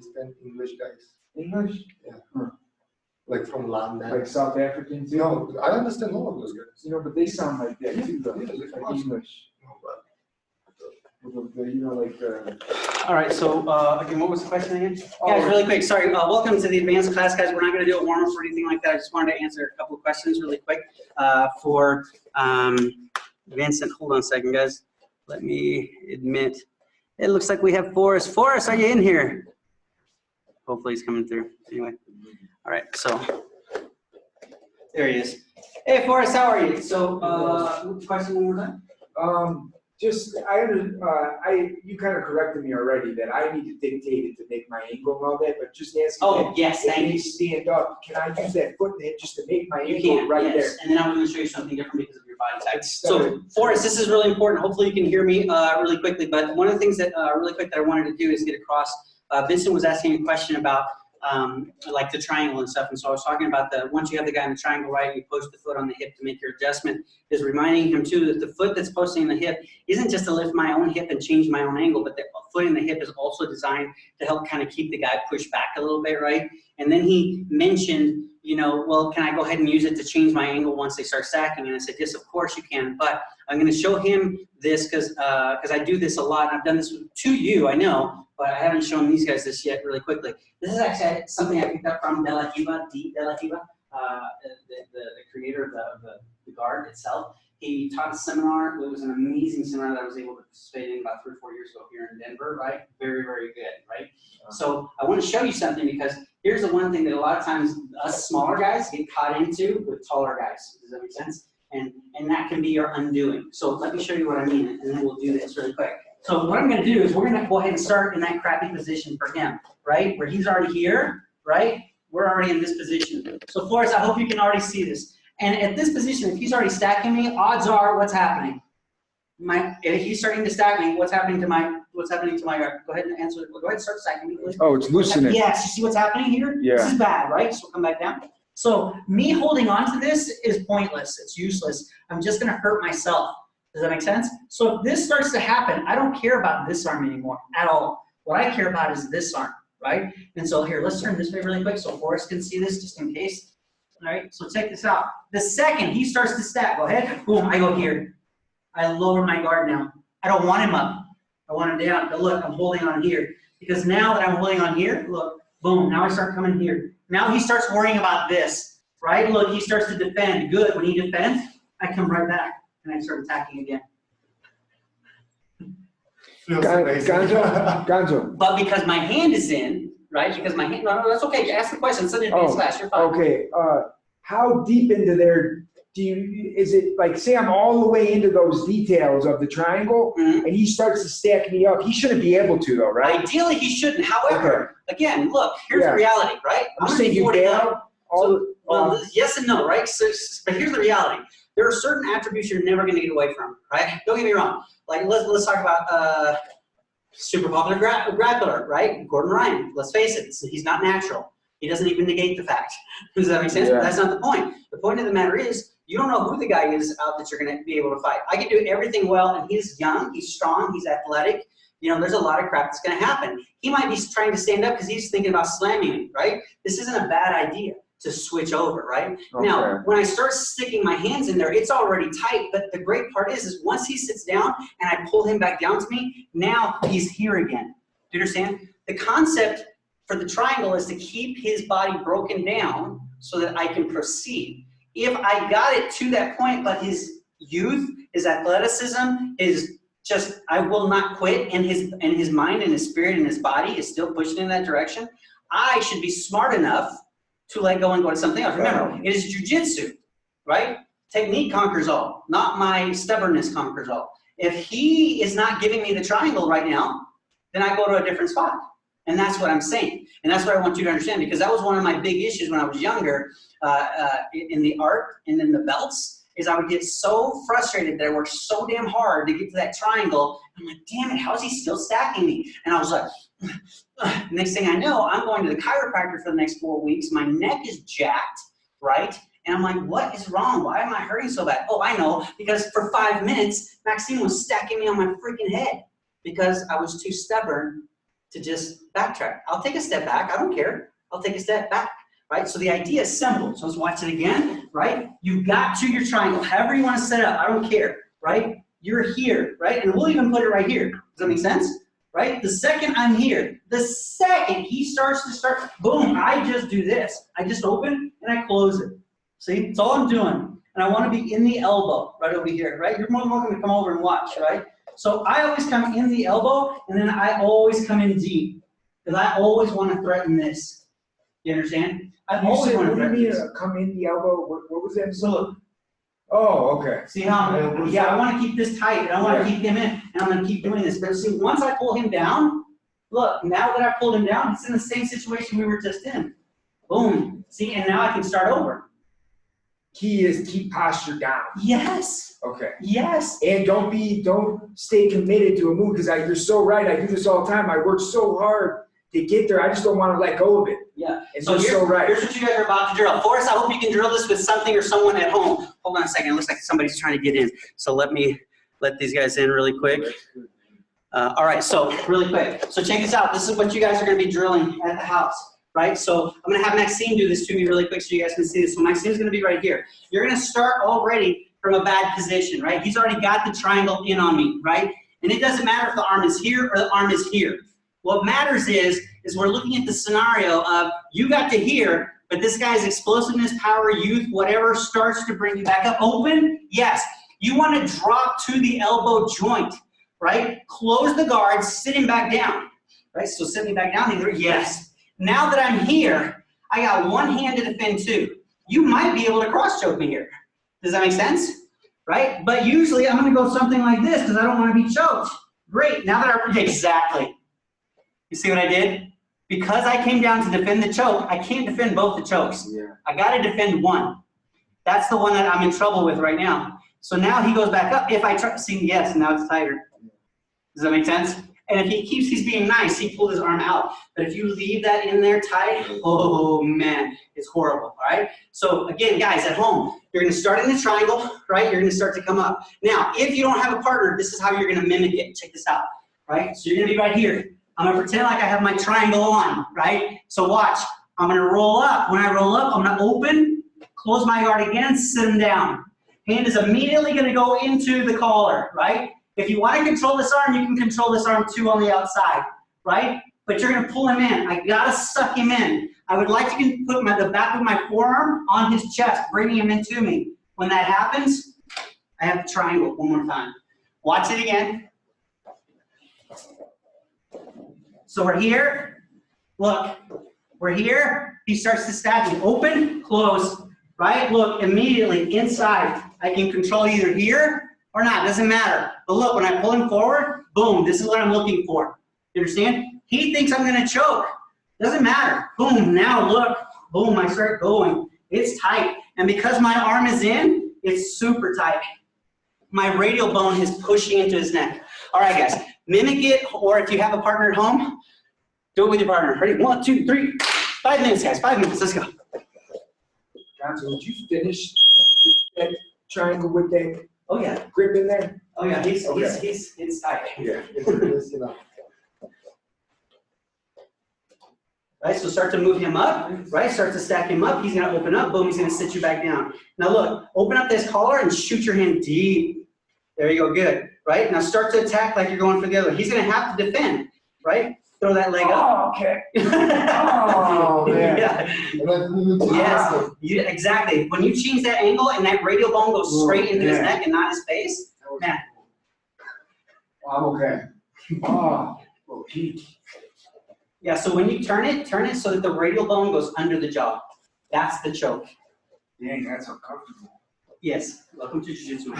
understand English guys. English? Yeah. Huh. Like from London. Like South African too? No, I understand all of those guys. You know, but they sound like that too, though. Yeah, like English. No, but You know, like. All right, so again, what was the question again? Oh, Guys, really quick, sorry. Welcome to the advanced class, guys. We're not going to do a warm-up or anything like that. I just wanted to answer a couple of questions really quick for Vincent. Hold on a second, guys. Let me admit. It looks like we have Forrest. Forrest, are you in here? Hopefully he's coming through. Anyway. All right, so there he is. Hey, Forrest, how are you? So, question one more time? You kind of corrected me already that I need to dictate it to make my angle and all that, but just asking. Oh, yes, thank you. Stand up, can I use that foot and just to make my You angle can, right yes. there? And then I'm going to show you something different because of your body type. So, Forrest, this is really important. Hopefully you can hear me really quickly, but one of the things that really quick that I wanted to do is get across. Vincent was asking a question about like the triangle and stuff, and so I was talking about once you have the guy in the triangle, right, you post the foot on the hip to make your adjustment, is reminding him too that the foot that's posting in the hip isn't just to lift my own hip and change my own angle, but the foot in the hip is also designed to help kind of keep the guy pushed back a little bit, right? And then he mentioned, you know, well, can I go ahead and use it to change my angle once they start stacking? And I said, yes, of course you can, but I'm going to show him this because I do this a lot. I've done this to you, I know, but I haven't shown these guys this yet really quickly. This is actually something I picked up from De La Riva, the creator of the guard itself. He taught a seminar. It was an amazing seminar that I was able to participate in about 3 or 4 years ago here in Denver, right? Very, very good, right? So I want to show you something because here's the one thing that a lot of times us smaller guys get caught into with taller guys. Does that make sense? And that can be your undoing. So let me show you what I mean, and then we'll do this really quick. So what I'm going to do is we're going to go ahead and start in that crappy position for him, right? Where he's already here, right? We're already in this position. So Forrest, I hope you can already see this. And at this position, if he's already stacking me, odds are what's happening? If he's starting to stack me, what's happening to my guard? Go ahead and answer. Go ahead and start stacking me, please. Oh, it's loosening. Yes, you see what's happening here? Yeah. This is bad, right? So come back down. So me holding on to this is pointless. It's useless. I'm just going to hurt myself. Does that make sense? So if this starts to happen, I don't care about this arm anymore at all. What I care about is this arm, right? And so here, let's turn this way really quick so Forrest can see this just in case. All right, so check this out. The second he starts to stack, go ahead, boom, I go here. I lower my guard now. I don't want him up. I want him down. But look, I'm holding on here. Because now that I'm holding on here, look, boom, now I start coming here. Now he starts worrying about this, right? Look, he starts to defend. Good, when he defends, I come right back. And I start attacking again. Gonzo. But because my hand is in, right? Because my hand, no, that's okay. Ask the question. It's an advanced class. You're fine. Okay. How deep into there is it like, say I'm all the way into those details of the triangle and he starts to stack me up. He shouldn't be able to though, right? Ideally, he shouldn't. However, again, look, here's the reality, right? I'm saying you down. Well, yes and no, right? So, but here's the reality. There are certain attributes you're never going to get away from, right? Don't get me wrong. Like, let's talk about super popular grappler, right? Gordon Ryan. Let's face it, he's not natural. He doesn't even negate the fact. Does that make sense? Yeah. That's not the point. The point of the matter is, you don't know who the guy is out that you're going to be able to fight. I can do everything well, and he's young, he's strong, he's athletic. You know, there's a lot of crap that's going to happen. He might be trying to stand up because he's thinking about slamming me, right? This isn't a bad idea to switch over, right? Okay. Now, when I start sticking my hands in there, it's already tight, but the great part is once he sits down and I pull him back down to me, now he's here again. Do you understand? The concept for the triangle is to keep his body broken down so that I can proceed. If I got it to that point, but his youth, his athleticism, is just, I will not quit, and his mind and his spirit and his body is still pushing in that direction, I should be smart enough to let go and go to something else. Remember, it is jiu-jitsu, right? Technique conquers all, not my stubbornness conquers all. If he is not giving me the triangle right now, then I go to a different spot. And that's what I'm saying. And that's what I want you to understand, because that was one of my big issues when I was younger in the art and in the belts, is I would get so frustrated that I worked so damn hard to get to that triangle. I'm like, damn it, how is he still stacking me? And I was like, next thing I know, I'm going to the chiropractor for the next 4 weeks. My neck is jacked, right? And I'm like, what is wrong? Why am I hurting so bad? Oh, I know, because for 5 minutes, Maxine was stacking me on my freaking head because I was too stubborn to just backtrack. I'll take a step back. I don't care. I'll take a step back, right? So the idea is simple. So let's watch it again, right? You got to your triangle, however you want to set it up. I don't care, right? You're here, right? And we'll even put it right here. Does that make sense? Right? The second I'm here, the second he starts to start, boom, I just do this. I just open and I close it. See, that's all I'm doing. And I want to be in the elbow right over here, right? You're more than welcome to come over and watch, right? So I always come in the elbow, and then I always come in deep. Because I always want to threaten this. You understand? I always want to threaten this. Come in the elbow? What was that? So look. Oh, okay. See how, yeah, I want to keep this tight, and I want to keep him in, and I'm going to keep doing this. But see, once I pull him down, look, now that I pulled him down, it's in the same situation we were just in. Boom. See, and now I can start over. Key is keep posture down. Yes. Okay. Yes. And don't stay committed to a move, because you're so right. I do this all the time. I work so hard to get there. I just don't want to let go of it. Yeah. And So so right. Here's what you guys are about to drill. Forrest, I hope you can drill this with something or someone at home. Hold on a second. It looks like somebody's trying to get in. So let me let these guys in really quick. All right. So really quick. So check this out. This is what you guys are going to be drilling at the house. Right, so I'm going to have Maxine do this to me really quick so you guys can see this. So Maxine's going to be right here. You're going to start already from a bad position, right? He's already got the triangle in on me, right? And it doesn't matter if the arm is here or the arm is here. What matters is we're looking at the scenario of you got to here, but this guy's explosiveness, power, youth, whatever starts to bring you back up. Open, yes. You want to drop to the elbow joint, right? Close the guard, sitting back down, right? So sitting back down either, yes. Now that I'm here, I got one hand to defend too. You might be able to cross choke me here. Does that make sense? Right? But usually I'm going to go something like this because I don't want to be choked. Great. Now that I exactly. You see what I did? Because I came down to defend the choke, I can't defend both the chokes. Yeah. I got to defend one. That's the one that I'm in trouble with right now. So now he goes back up. If I try, see, yes, now it's tighter. Does that make sense? And if he's being nice, he pulled his arm out. But if you leave that in there tight, oh man, it's horrible, all right? So again, guys, at home, you're gonna start in the triangle, right? You're gonna start to come up. Now, if you don't have a partner, this is how you're gonna mimic it. Check this out, right? So you're gonna be right here. I'm gonna pretend like I have my triangle on, right? So watch, I'm gonna roll up. When I roll up, I'm gonna open, close my guard again, sit him down. Hand is immediately gonna go into the collar, right? If you want to control this arm, you can control this arm too on the outside, right? But you're going to pull him in. I got to suck him in. I would like to put the back of my forearm on his chest, bringing him into me. When that happens, I have the triangle one more time. Watch it again. So we're here. Look, we're here. He starts to stab me. Open, close, right? Look, immediately inside. I can control either here or not, doesn't matter. But look, when I pull him forward, boom, this is what I'm looking for. You understand? He thinks I'm gonna choke. Doesn't matter. Boom, now look, boom, I start going. It's tight. And because my arm is in, it's super tight. My radial bone is pushing into his neck. All right, guys, mimic it, or if you have a partner at home, do it with your partner. Ready? 1, 2, 3, 5 minutes, guys, 5 minutes, let's go. Johnson, would you finish that triangle with that? Oh yeah. Grip in there? Oh yeah, he's it's tight. Yeah, it's enough. Right, so start to move him up, right? Start to stack him up. He's gonna open up, boom, he's gonna sit you back down. Now look, open up this collar and shoot your hand deep. There you go, good. Right? Now start to attack like you're going for the other. He's gonna have to defend, right? Throw that leg up. Oh, okay. Oh, man. Yeah. Yes, exactly. When you change that angle and that radial bone goes straight into his neck and not his face, man. I'm okay. Oh, Yeah, so when you turn it so that the radial bone goes under the jaw. That's the choke. Dang, that's uncomfortable. Yes, welcome to Jiu-Jitsu.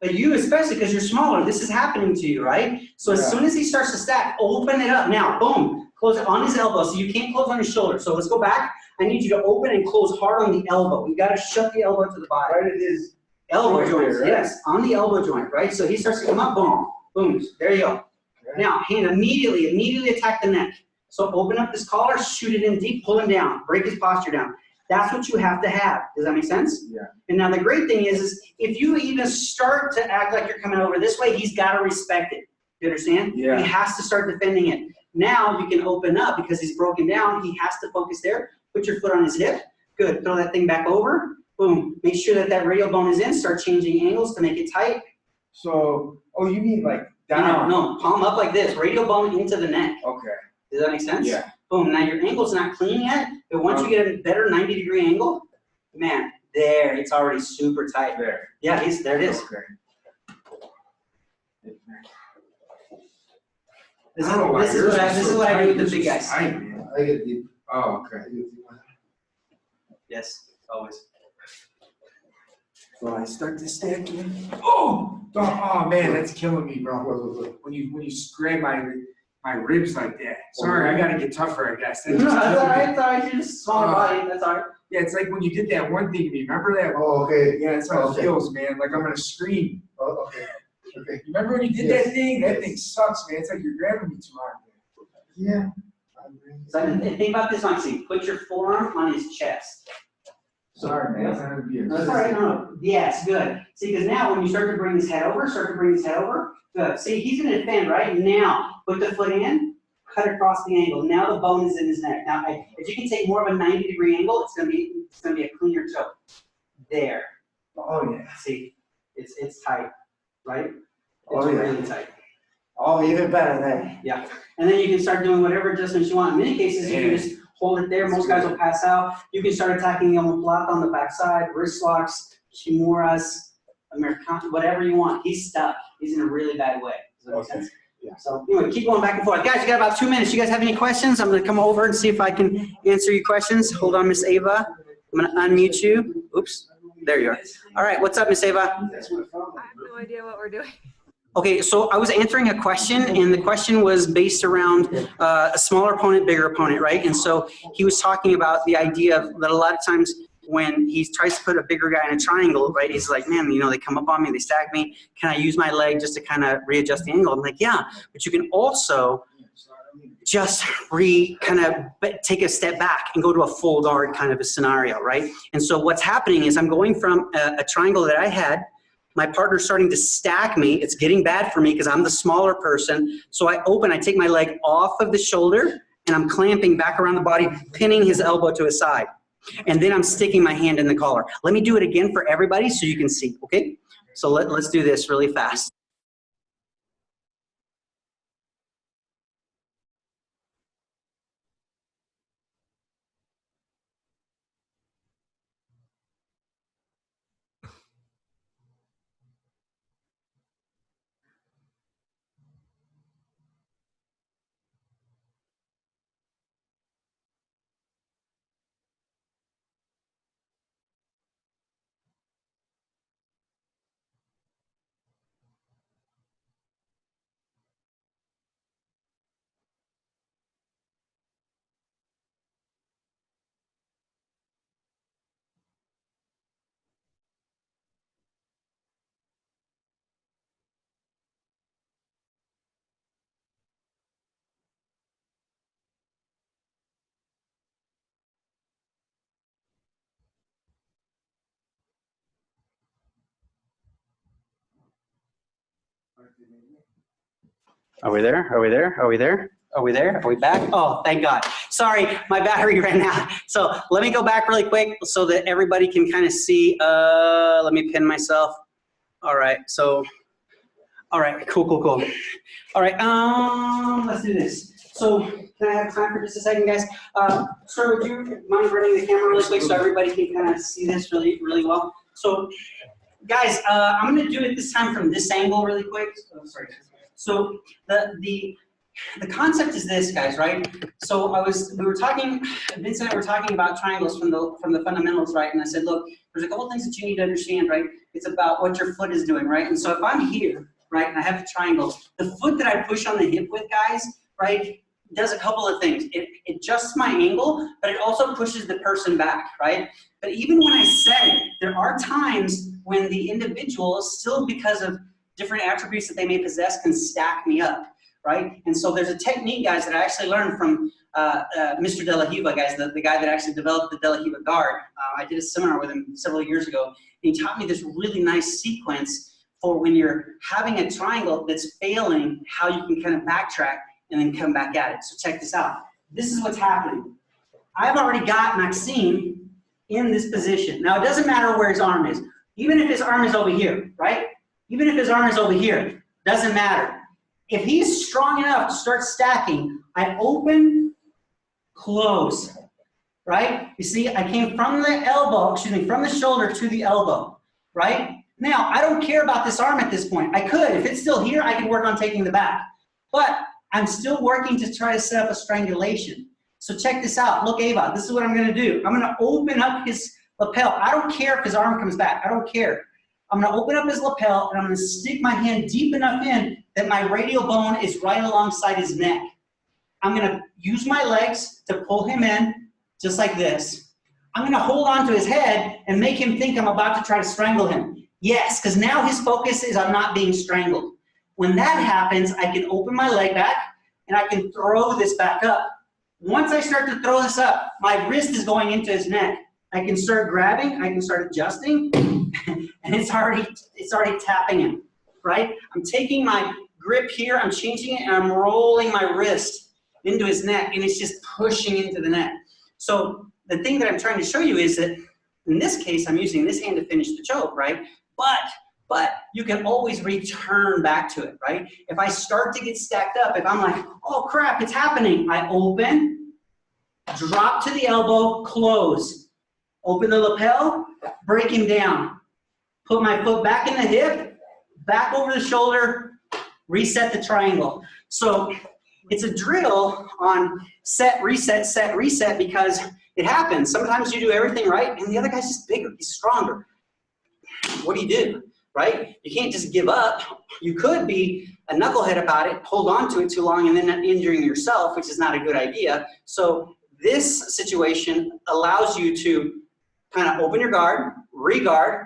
But you especially, because you're smaller, this is happening to you, right? So as soon as he starts to stack, open it up. Now, boom, close it on his elbow. So you can't close on his shoulder. So let's go back. I need you to open and close hard on the elbow. You got to shut the elbow to the body. Right at his elbow joint, right? yes, on the elbow joint, right? So he starts to come up, boom, boom, there you go. Okay. Now, hand immediately attack the neck. So open up this collar, shoot it in deep, pull him down, break his posture down. That's what you have to have. Does that make sense? Yeah. And now the great thing is if you even start to act like you're coming over this way, he's got to respect it. You understand? Yeah. He has to start defending it. Now you can open up because he's broken down. He has to focus there. Put your foot on his hip. Good. Throw that thing back over. Boom. Make sure that that radial bone is in. Start changing angles to make it tight. So, oh, you mean like down? No, palm up like this. Radial bone into the neck. Okay. Does that make sense? Yeah. Boom. Now your ankle's not clean yet, but once you get a better 90-degree angle, man, there, it's already super tight. There. Yeah, there it is. Okay. This is what I do with the big guys. I get deep. Oh, okay. I get deep. Yes, always. So I start to stack in. Oh man, that's killing me, bro. What? When you grab my ribs like that. Sorry, I gotta get tougher, I guess. No, that's all right. It's all right. You're just smaller body. That's all right. Yeah, it's like when you did that one thing to me. Remember that? Oh, okay. Yeah, that's how Okay. it feels, man. Like I'm gonna scream. Oh, okay. Okay. You remember when you did Yes. that thing? That Yes. thing sucks, man. It's like you're grabbing me too hard. Yeah. So think about this, Maxine. Put your forearm on his chest. Sorry, man. It's not gonna be a That's all right. No. Yes, good. See, because now when you start to bring his head over, good. See, he's going to defend, right? Now, put the foot in, cut across the angle. Now the bone is in his neck. Now, if you can take more of a 90-degree angle, it's going to be a cleaner choke. There. Oh yeah. See, it's tight, right? It's Oh, yeah. really tight. Oh, even better there. Yeah. And then you can start doing whatever adjustments you want. In many cases, you can Yeah. just hold it there. Most guys will pass out. You can start attacking the omoplata on the backside, wrist locks, chimuras, Americana, whatever you want. He's stuck. He's in a really bad way. Does that make sense? Yeah. So anyway, keep going back and forth. Guys, you got about 2 minutes. You guys have any questions? I'm going to come over and see if I can answer your questions. Hold on, Miss Ava. I'm going to unmute you. Oops. There you are. All right. What's up, Miss Ava? I have no idea what we're doing. Okay, so I was answering a question, and the question was based around a smaller opponent, bigger opponent, right? And so he was talking about the idea of that a lot of times when he tries to put a bigger guy in a triangle, right, he's like, man, you know, they come up on me, they stack me. Can I use my leg just to kind of readjust the angle? I'm like, yeah, but you can also just kind of take a step back and go to a full guard kind of a scenario, right? And so what's happening is I'm going from a triangle that I had. My partner's starting to stack me. It's getting bad for me because I'm the smaller person. So I open, I take my leg off of the shoulder, and I'm clamping back around the body, pinning his elbow to his side. And then I'm sticking my hand in the collar. Let me do it again for everybody so you can see, okay? So let's do this really fast. Are we there? Are we there? Are we there? Are we there? Are we back? Oh, thank God. Sorry, my battery ran out. So let me go back really quick so that everybody can kind of see. Let me pin myself. All right, so, all right, cool. All right, let's do this. So can I have time for just a second, guys? Sir, would you mind running the camera really quick so everybody can kind of see this really well? So, guys, I'm going to do it this time from this angle really quick. Oh, sorry. So the concept is this, guys, right? So Vince and I were talking about triangles from the fundamentals, right? And I said, look, there's a couple things that you need to understand, right? It's about what your foot is doing, right? And so if I'm here, right, and I have the triangle, the foot that I push on the hip with, guys, right, does a couple of things. It adjusts my angle, but it also pushes the person back, right? But even when I set it, there are times when the individual, still because of different attributes that they may possess, can stack me up, right? And so there's a technique, guys, that I actually learned from Mr. De La Hiva, guys, the guy that actually developed the De La Hiva guard. I did a seminar with him several years ago, and he taught me this really nice sequence for when you're having a triangle that's failing, how you can kind of backtrack and then come back at it. So check this out. This is what's happening. I've already got Maxime in this position. Now, it doesn't matter where his arm is. Even if his arm is over here, right? Even if his arm is over here, doesn't matter. If he's strong enough to start stacking, I open, close, right? You see, I came from the elbow, excuse me, from the shoulder to the elbow, right? Now, I don't care about this arm at this point. I could, if it's still here, I could work on taking the back. But I'm still working to try to set up a strangulation. So check this out. Look, Ava, this is what I'm going to do. I'm going to open up his lapel. I don't care if his arm comes back. I don't care. I'm going to open up his lapel, and I'm going to stick my hand deep enough in that my radial bone is right alongside his neck. I'm going to use my legs to pull him in, just like this. I'm going to hold on to his head and make him think I'm about to try to strangle him. Yes, because now his focus is on not being strangled. When that happens, I can open my leg back, and I can throw this back up. Once I start to throw this up, my wrist is going into his neck. I can start grabbing, I can start adjusting, and it's already tapping him, right? I'm taking my grip here, I'm changing it, and I'm rolling my wrist into his neck, and it's just pushing into the neck. So the thing that I'm trying to show you is that in this case, I'm using this hand to finish the choke, right? But you can always return back to it, right? If I start to get stacked up, if I'm like, oh crap, it's happening, I open, drop to the elbow, close. Open the lapel, break him down. Put my foot back in the hip, back over the shoulder, reset the triangle. So it's a drill on set, reset, because it happens. Sometimes you do everything right, and the other guy's just bigger, he's stronger. What do? Right? You can't just give up. You could be a knucklehead about it, hold on to it too long, and then end up injuring yourself, which is not a good idea. So this situation allows you to kind of open your guard, re-guard,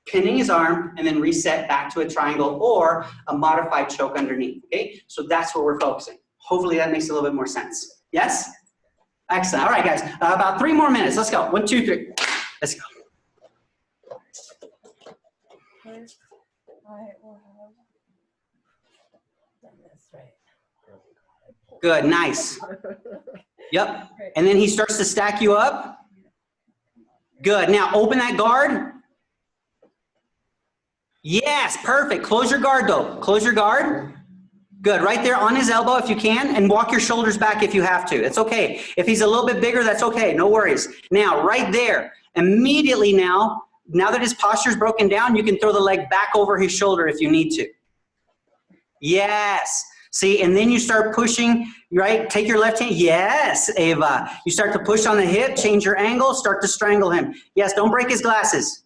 pinning his arm, and then reset back to a triangle or a modified choke underneath, okay? So that's where we're focusing. Hopefully that makes a little bit more sense. Yes? Excellent. All right, guys. About 3 more minutes. Let's go. 1, 2, 3. Let's go. First, I will have done this right. Good. Nice. Yep. And then he starts to stack you up. Good. Now open that guard. Yes, perfect. Close your guard though. Close your guard. Good. Right there on his elbow if you can, and walk your shoulders back if you have to. It's okay. If he's a little bit bigger, that's okay. No worries. Now, right there, immediately now that his posture is broken down, you can throw the leg back over his shoulder if you need to. Yes. See, and then you start pushing, right? Take your left hand. Yes, Ava. You start to push on the hip, change your angle, start to strangle him. Yes, don't break his glasses.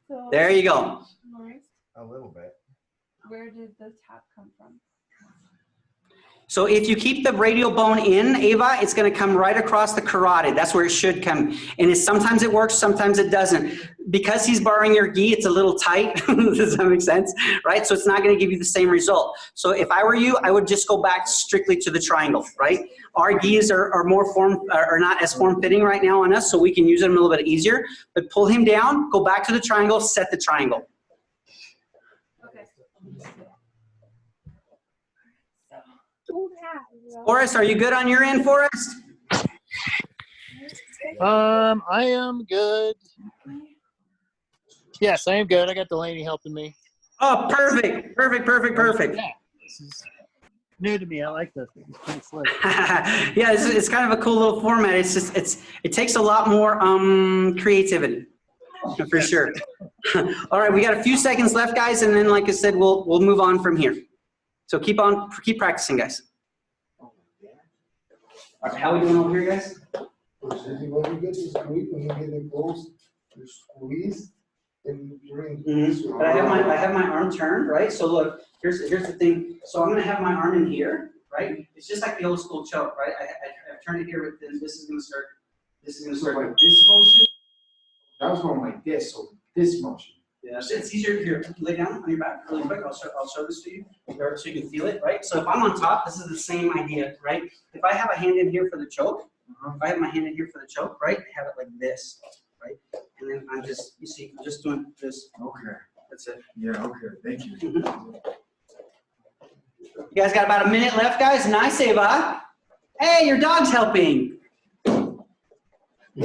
So, There you go. Maurice, A little bit. where did the tap come from? So if you keep the radial bone in, Ava, it's going to come right across the carotid. That's where it should come. And sometimes it works, sometimes it doesn't. Because he's borrowing your gi, it's a little tight. Does that make sense? Right? So it's not going to give you the same result. So if I were you, I would just go back strictly to the triangle, right? Our gis are not as form-fitting right now on us, so we can use them a little bit easier. But pull him down, go back to the triangle, set the triangle. Okay. Forrest, are you good on your end, Forrest? I am good. Yes, I am good. I got Delaney helping me. Oh, perfect. Yeah, this is new to me. I like this. It's pretty slick. Yeah, it's kind of a cool little format. It's just it takes a lot more creativity, for sure. All right, we got a few seconds left, guys, and then, like I said, we'll move on from here. So keep practicing, guys. All right, how are we doing over here, guys? Pues when you get to squeeze, when you get it close, you squeeze and bring. But I have my arm turned, right? So look, here's the thing. So I'm gonna have my arm in here, right? It's just like the old school choke, right? I've turned it here, but then this is gonna start. So like this motion, I was going like this, so this motion. Yeah, so it's easier here. Lay down on your back really quick. I'll show this to you so you can feel it, right? So if I'm on top, this is the same idea, right? If I have a hand in here for the choke, if I have my hand in here for the choke, right? I have it like this. right? And then I'm just, you see, I'm just doing this. Okay. That's it. Yeah, okay, thank you. You guys got about a minute left, guys. Nice, Ava. Hey, your dog's helping. Yeah.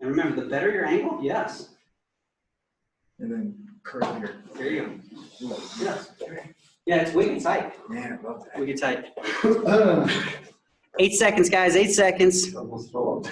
And remember, the better your angle, yes. And then curl here. There you go. Ooh, Yes. Yeah, it's wicked tight. man, I love that. Wicked tight. 8 seconds, guys. 8 seconds. All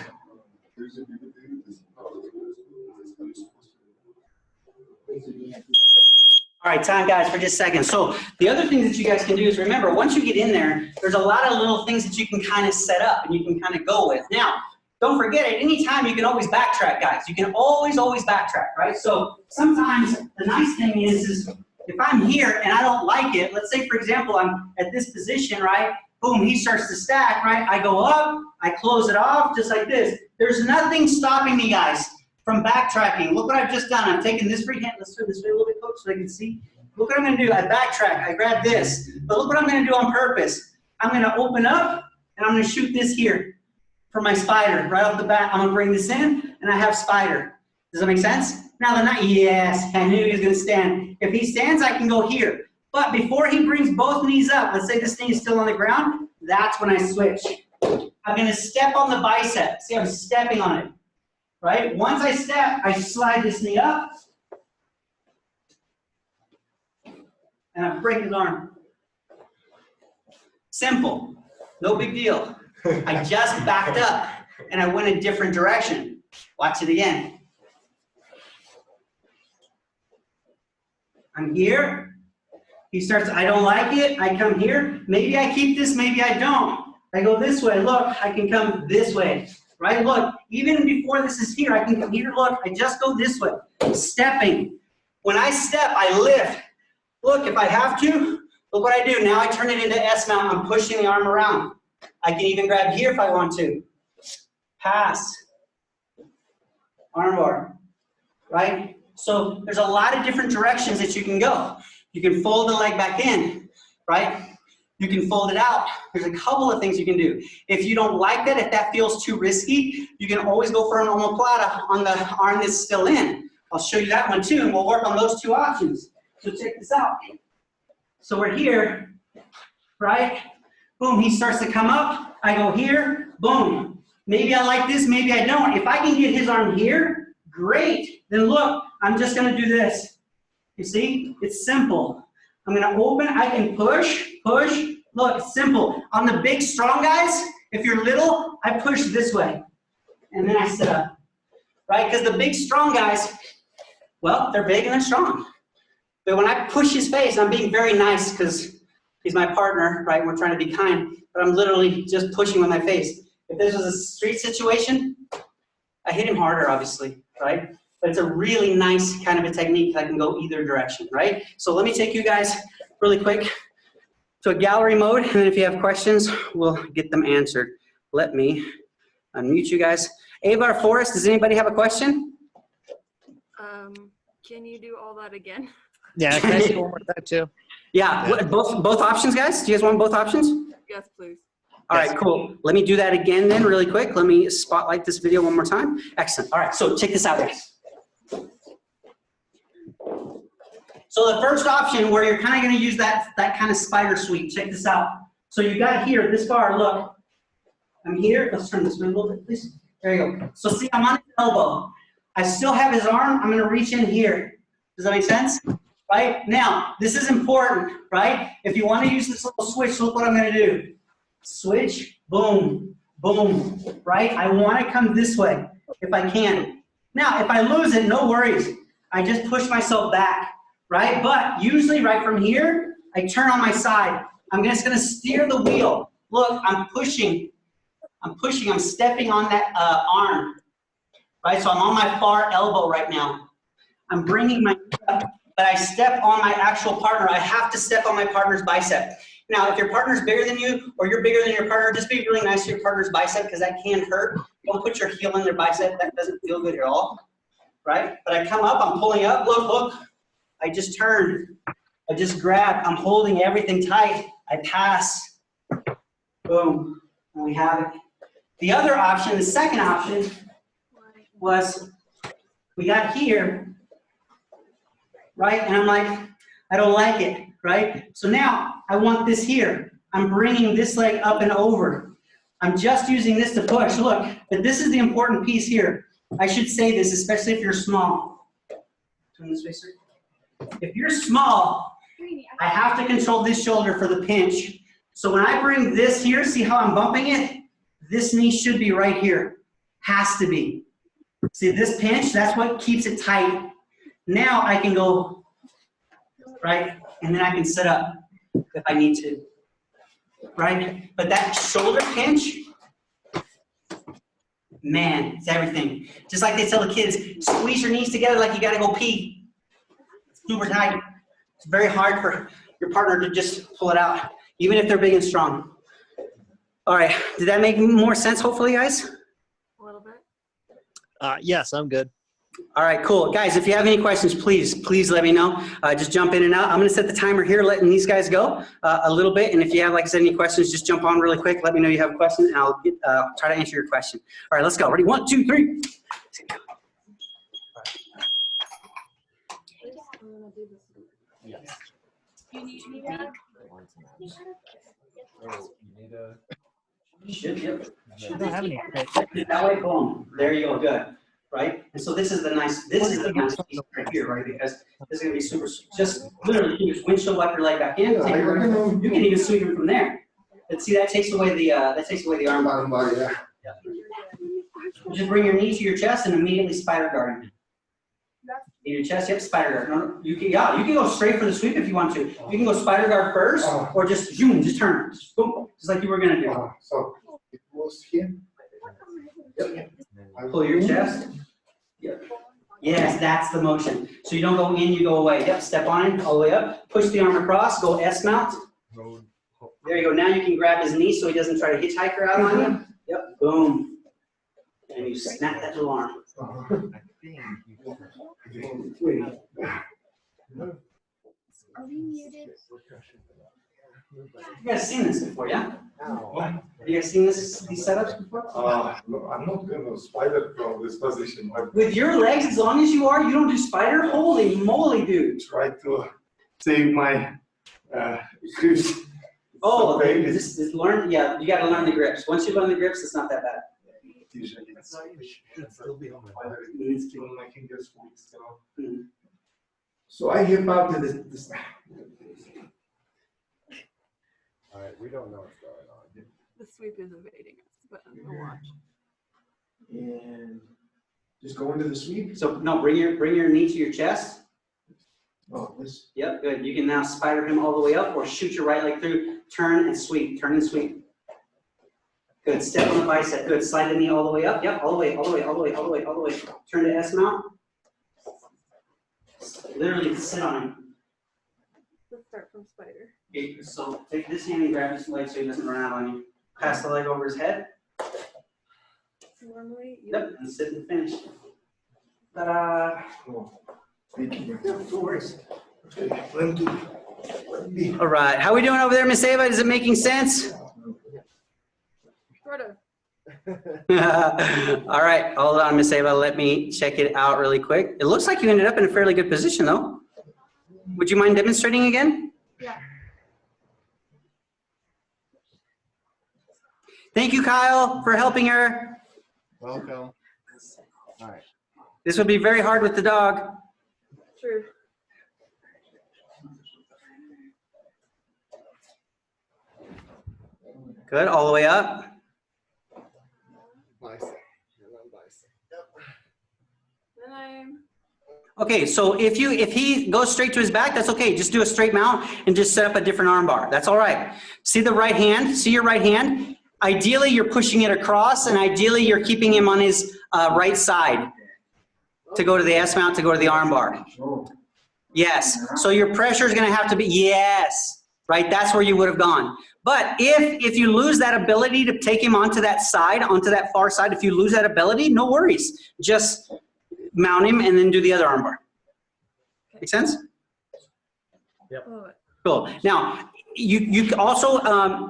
right, time, guys, for just a second. So the other thing that you guys can do is remember, once you get in there, there's a lot of little things that you can kind of set up and you can kind of go with. Now, don't forget, at any time, you can always backtrack, guys. You can always backtrack, right? So sometimes the nice thing is if I'm here and I don't like it, let's say, for example, I'm at this position, right? Boom, he starts to stack, right? I go up, I close it off, just like this. There's nothing stopping me, guys, from backtracking. Look what I've just done. I'm taking this free hand. Let's turn this way a little bit, coach, so I can see. Look what I'm going to do. I backtrack. I grab this. But look what I'm going to do on purpose. I'm going to open up, and I'm going to shoot this here for my spider. Right off the bat, I'm going to bring this in, and I have spider. Does that make sense? Now the knife, yes, I knew he was going to stand. If he stands, I can go here. But before he brings both knees up, let's say this knee is still on the ground, that's when I switch. I'm going to step on the bicep. See, I'm stepping on it. Right? Once I step, I slide this knee up, and I break his arm. Simple. No big deal. I just backed up, and I went a different direction. Watch it again. I'm here. He starts, I don't like it. I come here. Maybe I keep this, maybe I don't. I go this way. Look, I can come this way. Right? Look, even before this is here, I can come here. Look, I just go this way. Stepping. When I step, I lift. Look, if I have to, look what I do. Now I turn it into S mount. I'm pushing the arm around. I can even grab here if I want to. Pass. Arm bar. Right? So there's a lot of different directions that you can go. You can fold the leg back in. Right? You can fold it out. There's a couple of things you can do. If you don't like that, if that feels too risky, you can always go for an omoplata on the arm that's still in. I'll show you that one too, and we'll work on those two options. So check this out. So we're here, right? Boom, he starts to come up. I go here, boom. Maybe I like this, maybe I don't. If I can get his arm here, great. Then look, I'm just gonna do this. You see, it's simple. I'm gonna open, I can push, push. Look, it's simple. On the big, strong guys, if you're little, I push this way. And then I sit up, right? Because the big, strong guys, well, they're big and they're strong. But when I push his face, I'm being very nice because he's my partner, right? We're trying to be kind, but I'm literally just pushing with my face. If this was a street situation, I hit him harder, obviously, right? But it's a really nice kind of a technique that can go either direction, right? So let me take you guys really quick to a gallery mode, and then if you have questions, we'll get them answered. Let me unmute you guys. Ava or Forrest, does anybody have a question? Can you do all that again? Yeah, can I see one more time too? Yeah, both options, guys? Do you guys want both options? Yes, please. All right, cool. Let me do that again then really quick. Let me spotlight this video one more time. Excellent. All right, so check this out, guys. So the first option where you're kind of going to use that kind of spider sweep, check this out. So you got here, this bar, look. I'm here. Let's turn this way a little bit, please. There you go. So see, I'm on his elbow. I still have his arm. I'm going to reach in here. Does that make sense? Right? Now, this is important, right? If you want to use this little switch, look what I'm going to do. Switch, boom, boom, right? I want to come this way if I can. Now, if I lose it, no worries. I just push myself back, right? But usually right from here, I turn on my side. I'm just going to steer the wheel. Look, I'm pushing, I'm stepping on that arm, right? So I'm on my far elbow right now. I'm bringing my knee up, but I step on my actual partner. I have to step on my partner's bicep. Now, if your partner's bigger than you or you're bigger than your partner, just be really nice to your partner's bicep because that can hurt. Don't put your heel in their bicep. That doesn't feel good at all, right? But I come up, I'm pulling up, look, look. I just turn. I just grab. I'm holding everything tight. I pass. Boom. And we have it. The other option, the second option, was we got here, right? And I'm like, I don't like it, right? So now I want this here. I'm bringing this leg up and over. I'm just using this to push. Look, but this is the important piece here. I should say this, especially if you're small. Turn this way, sir. If you're small, I have to control this shoulder for the pinch. So when I bring this here, see how I'm bumping it? This knee should be right here. Has to be. See this pinch? That's what keeps it tight. Now I can go, right? And then I can sit up if I need to. Right? But that shoulder pinch, man, it's everything. Just like they tell the kids, squeeze your knees together like you gotta go pee. It's super tight. It's very hard for your partner to just pull it out, even if they're big and strong. All right, did that make more sense, hopefully, guys? A little bit. Yes, I'm good. All right, cool. Guys, if you have any questions, please let me know. Just jump in and out. I'm going to set the timer here, letting these guys go a little bit. And if you have, like I said, any questions, just jump on really quick. Let me know you have a question, and I'll try to answer your question. All right, let's go. Ready? 1, 2, 3. You need me back? Yep. I don't have any. That way, boom. There you go. Good. Right? And so this is the nice piece right here, right? Because this is going to be super, just literally, you just windshield wipe your leg back in. You can even sweep it from there. But see, that takes away the arm bar. Yeah. Just bring your knee to your chest and immediately spider guard. In your chest, yep, spider guard. No, you can go straight for the sweep if you want to. You can go spider guard first, or just zoom, just turn, just boom, just like you were gonna do. So it goes here. Yep. Pull your chest. Yep. Yes, that's the motion. So you don't go in, you go away. Yep, step on it, all the way up. Push the arm across, go S mount. There you go. Now you can grab his knee so he doesn't try to hitchhiker out on you. Yep, boom. And you snap that little arm. Are we muted? You guys seen this before, yeah? Have you guys seen these setups before? No, I'm not going to spider from this position. I With your legs, as long as you are, you don't do spider? Holy moly, dude. try to save my grips. Oh, Okay. this is learn. Yeah, you got to learn the grips. Once you learn the grips, it's not that bad. Usually it's still be on my it's still my fingers weak, so. So I hip out to this. All right, we don't know what's going on. The sweep is evading us, but I'm gonna watch. And just go into the sweep. So no, bring your knee to your chest. Oh, this. Yep, good. You can now spider him all the way up, or shoot your right leg through. Turn and sweep. Turn and sweep. Good. Step on the bicep. Good. Slide the knee all the way up. Yep. All the way. All the way. All the way. All the way. All the way. Turn to S mount. Literally sit on him. Let's start from spider. Okay, so take this hand and grab his leg so he doesn't run out on you. Pass the leg over his head. Normally, you Yep. And sit and finish. Ta-da. Thank you. No worries. Okay, let me. All right. How we doing over there, Miss Ava? Is it making sense? sort of. All right, hold on, Miss Ava. Let me check it out really quick. It looks like you ended up in a fairly good position, though. Would you mind demonstrating again? Yeah. Thank you, Kyle, for helping her. Welcome. All right. This would be very hard with the dog. True. Good, all the way up. Bicep. And then bicep. Then I'm. Okay, so if he goes straight to his back, that's okay. Just do a straight mount and just set up a different arm bar. That's all right. See the right hand? See your right hand? Ideally, you're pushing it across, and ideally, you're keeping him on his right side to go to the S mount, to go to the arm bar. Yes. So your pressure is going to have to be, yes, right? That's where you would have gone. But if you lose that ability to take him onto that side, onto that far side, if you lose that ability, no worries. Just mount him and then do the other arm bar. Make sense? Love it. Cool. Now, you can also,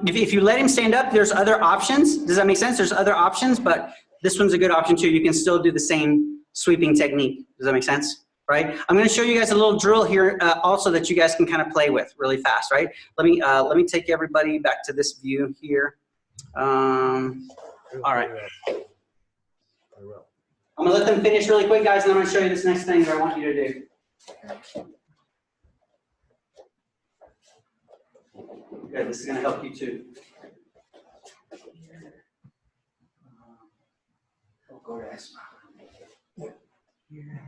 if you let him stand up, there's other options. Does that make sense? There's other options, but this one's a good option too. You can still do the same sweeping technique. Does that make sense? Right? I'm going to show you guys a little drill here also that you guys can kind of play with really fast, right? Let me take everybody back to this view here. All right. I will. I'm going to let them finish really quick, guys, and I'm going to show you this next thing that I want you to do. Good, this is going to help you too. Go to S. Here.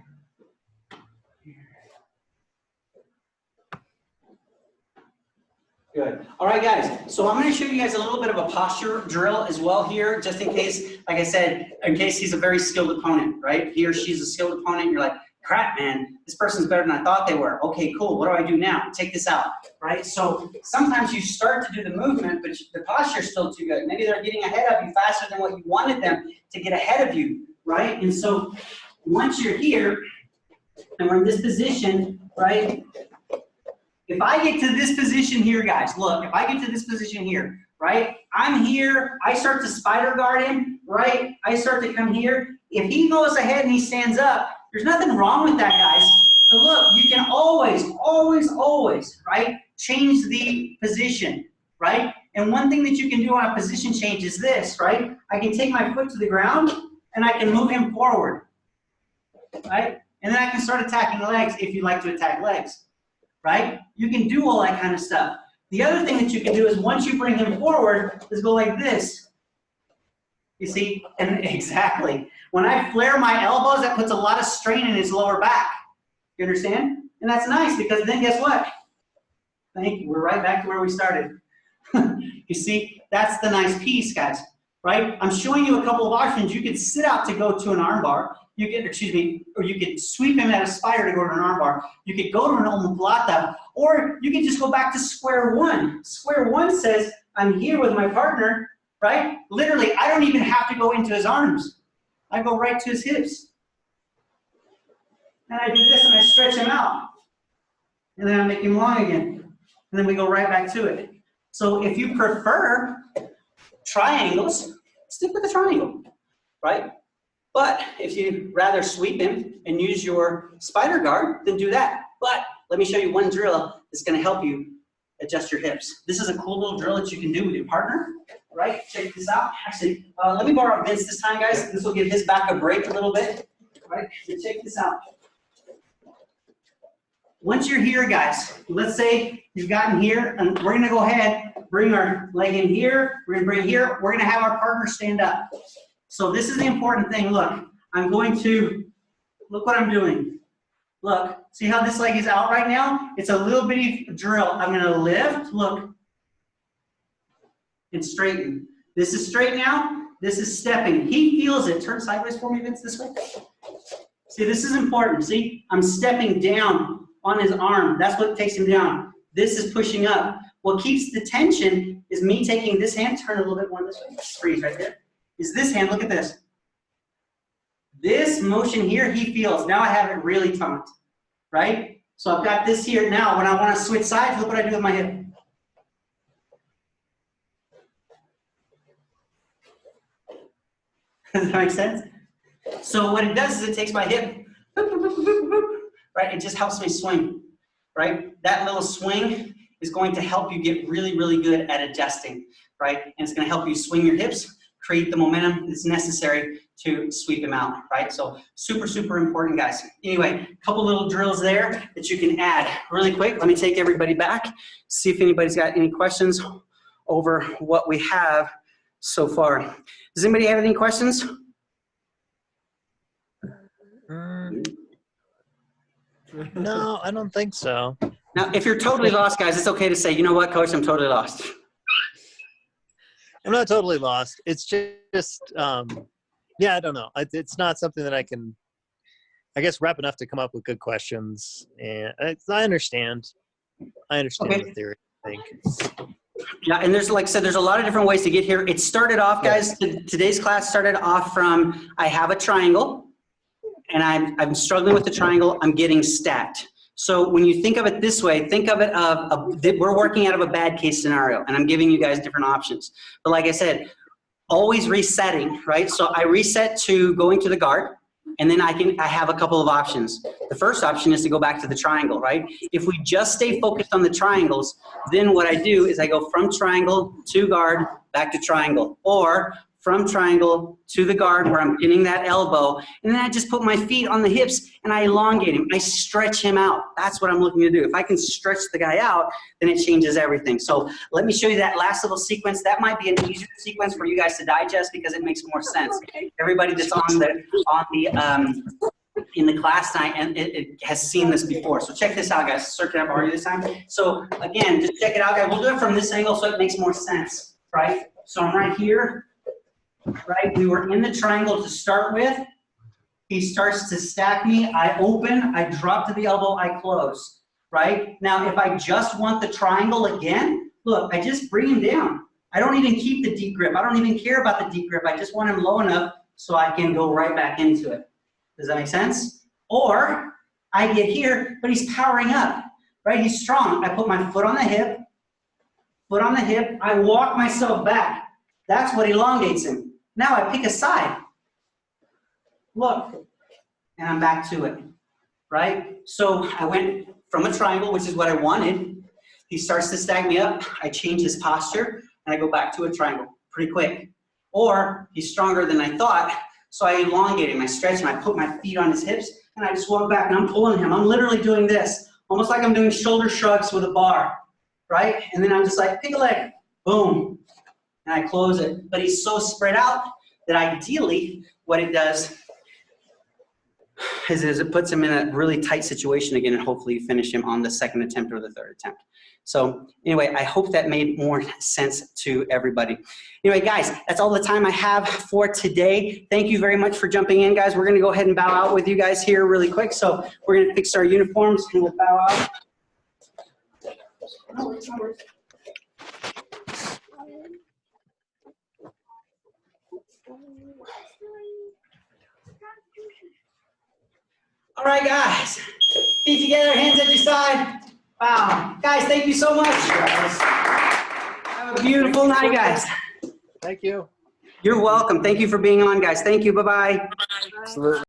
Good. All right, guys. So I'm going to show you guys a little bit of a posture drill as well here, just in case, like I said, in case he's a very skilled opponent, right? He or she's a skilled opponent. You're like, crap, man, this person's better than I thought they were. Okay, cool. What do I do now? Take this out, right? So sometimes you start to do the movement, but the posture's still too good. Maybe they're getting ahead of you faster than what you wanted them to get ahead of you, right? And so once you're here, and we're in this position, right? If I get to this position here, guys, look, if I get to this position here, right? I'm here, I start to spider guard him, right? I start to come here. If he goes ahead and he stands up, there's nothing wrong with that, guys. So look, you can always, right? Change the position, right? And one thing that you can do on a position change is this, right? I can take my foot to the ground and I can move him forward, right? And then I can start attacking legs if you like to attack legs, right? You can do all that kind of stuff. The other thing that you can do is once you bring him forward, is go like this. You see? And exactly. When I flare my elbows, that puts a lot of strain in his lower back. You understand? And that's nice because then guess what? Thank you. We're right back to where we started. You see? That's the nice piece, guys. Right? I'm showing you a couple of options. You could sit out to go to an arm bar. You could, or you could sweep him at a spider to go to an arm bar. You could go to an omoplata, or you could just go back to square one. Square one says, I'm here with my partner, right? Literally, I don't even have to go into his arms. I go right to his hips. And I do this and I stretch him out. And then I make him long again. And then we go right back to it. So if you prefer triangles, stick with the triangle, right? But if you'd rather sweep him and use your spider guard, then do that. But let me show you one drill that's going to help you adjust your hips. This is a cool little drill that you can do with your partner, right? Check this out. Actually, let me borrow Vince this time, guys. This will give his back a break a little bit, right? So check this out. Once you're here, guys, let's say you've gotten here, and we're going to go ahead, bring our leg in here. We're going to bring it here. We're going to have our partner stand up. So this is the important thing. Look, I'm going to, look what I'm doing. Look, see how this leg is out right now? It's a little bitty drill. I'm going to lift, look, and straighten. This is straight now. This is stepping. He feels it. Turn sideways for me, Vince, this way. See, this is important. See, I'm stepping down on his arm. That's what takes him down. This is pushing up. What keeps the tension is me taking this hand, turn a little bit more this way. Freeze right there. Is this hand, look at this. This motion here, he feels. Now I have it really taut, right? So I've got this here. Now when I want to switch sides, look what I do with my hip. Does that make sense? So what it does is it takes my hip, right? It just helps me swing, right? That little swing is going to help you get really, really good at adjusting, right? And it's going to help you swing your hips, create the momentum that's necessary to sweep them out, right? So super, super important, guys. Anyway, a couple little drills there that you can add really quick. Let me take everybody back, see if anybody's got any questions over what we have so far. Does anybody have any questions? No, I don't think so. Now, if you're totally lost, guys, it's okay to say, you know what, coach, I'm totally lost. I'm not totally lost. It's just, yeah, I don't know. It's not something that I can, I guess, wrap enough to come up with good questions. And I understand. Okay. The theory, I think. Yeah, and there's, like I said, there's a lot of different ways to get here. It started off, guys, today's class started off from, I have a triangle, and I'm struggling with the triangle. I'm getting stacked. So when you think of it this way, think of it we're working out of a bad case scenario, and I'm giving you guys different options. But like I said, always resetting, right? So I reset to going to the guard, and then I have a couple of options. The first option is to go back to the triangle, right? If we just stay focused on the triangles, then what I do is I go from triangle to guard, back to triangle, or from triangle to the guard where I'm pinning that elbow, and then I just put my feet on the hips and I elongate him. I stretch him out. That's what I'm looking to do. If I can stretch the guy out, then it changes everything. So let me show you that last little sequence. That might be an easier sequence for you guys to digest because it makes more sense. Everybody that's in the class tonight and it has seen this before. So check this out, guys. Sir, can I borrow you this time? So again, just check it out, guys. We'll do it from this angle so it makes more sense, right? So I'm right here. Right, we were in the triangle to start with. He starts to stack me. I open, I drop to the elbow, I close. Right? Now, if I just want the triangle again, look, I just bring him down. I don't even keep the deep grip. I don't even care about the deep grip. I just want him low enough so I can go right back into it. Does that make sense? Or I get here, but he's powering up. Right? He's strong. I put my foot on the hip, I walk myself back. That's what elongates him. Now I pick a side. Look, and I'm back to it, right? So I went from a triangle, which is what I wanted. He starts to stack me up. I change his posture, and I go back to a triangle pretty quick. Or he's stronger than I thought, so I elongate him. I stretch him. I put my feet on his hips, and I just walk back, and I'm pulling him. I'm literally doing this, almost like I'm doing shoulder shrugs with a bar, right? And then I'm just like, pick a leg, boom. And I close it. But he's so spread out that ideally what it does is it puts him in a really tight situation again, and hopefully you finish him on the second attempt or the third attempt. So anyway, I hope that made more sense to everybody. Anyway, guys, that's all the time I have for today. Thank you very much for jumping in, guys. We're going to go ahead and bow out with you guys here really quick. So we're going to fix our uniforms and we'll bow out. No worries, no worries. All right, guys. Feet together, hands at your side. Wow. Guys, thank you so much. Have a beautiful night, guys. Thank you. You're welcome. Thank you for being on, guys. Thank you. Bye-bye. Absolutely.